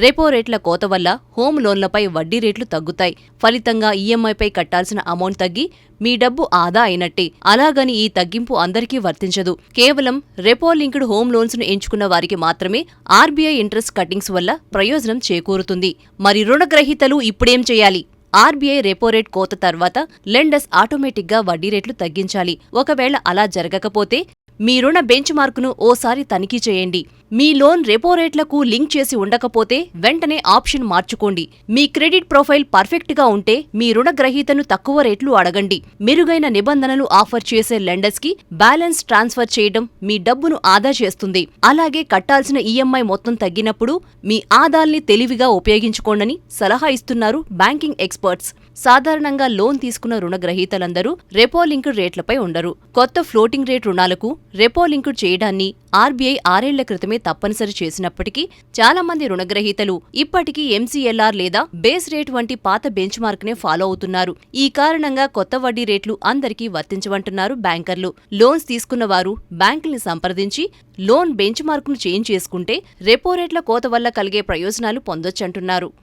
Repo రేట్ల కోత వల్ల హోమ్ లోన్లపై వడ్డీ రేట్లు తగ్గుతాయి. ఫలితంగా ఈఎంఐపై కట్టాల్సిన అమౌంట్ తగ్గి మీ డబ్బు ఆదా అయినట్టే. అలాగని ఈ తగ్గింపు అందరికీ వర్తించదు. కేవలం రెపో లింక్డ్ హోమ్ లోన్స్ ను ఎంచుకున్న వారికి మాత్రమే ఆర్బీఐ ఇంట్రెస్ట్ కటింగ్స్ వల్ల ప్రయోజనం చేకూరుతుంది. మరి రుణగ్రహీతలు ఇప్పుడేం చేయాలి? ఆర్బీఐ రెపో రేట్ కోత తర్వాత లెండర్స్ ఆటోమేటిక్గా వడ్డీ రేట్లు తగ్గించాలి. ఒకవేళ అలా జరగకపోతే మీ రుణ బెంచ్ మార్కును ఓసారి తనిఖీ చేయండి. మీ లోన్ రెపో రేట్లకు లింక్ చేసి ఉండకపోతే వెంటనే ఆప్షన్ మార్చుకోండి. మీ క్రెడిట్ ప్రొఫైల్ పర్ఫెక్ట్గా ఉంటే మీ రుణగ్రహీతను తక్కువ రేట్లు అడగండి. మెరుగైన నిబంధనలు ఆఫర్ చేసే లెండర్స్కి బ్యాలెన్స్ ట్రాన్స్ఫర్ చేయడం మీ డబ్బును ఆదా చేస్తుంది. అలాగే కట్టాల్సిన ఈఎంఐ మొత్తం తగ్గినప్పుడు మీ ఆదాల్ని తెలివిగా ఉపయోగించుకోండని సలహా ఇస్తున్నారు బ్యాంకింగ్ ఎక్స్పర్ట్స్. సాధారణంగా లోన్ తీసుకున్న రుణగ్రహీతలందరూ రెపో లింక్డ్ రేట్లపై ఉండరు. కొత్త ఫ్లోటింగ్ రేట్ రుణాలకు రెపో లింక్డ్ చేయడాన్ని ఆర్బీఐ 6 ఏళ్ల క్రితమే తప్పనిసరి చేసినప్పటికీ చాలా మంది రుణగ్రహీతలు ఇప్పటికీ ఎంసీఎల్ఆర్ లేదా బేస్ రేట్ వంటి పాత బెంచ్ మార్క్ నే ఫాలో అవుతున్నారు. ఈ కారణంగా కొత్త వడ్డీ రేట్లు అందరికీ వర్తించవంటున్నారు బ్యాంకర్లు. లోన్స్ తీసుకున్న వారు బ్యాంకుల్ని సంప్రదించి లోన్ బెంచ్ మార్క్ ను చేంజ్ చేసుకుంటే రెపో రేట్ల కోత వల్ల కలిగే ప్రయోజనాలు పొందొచ్చంటున్నారు.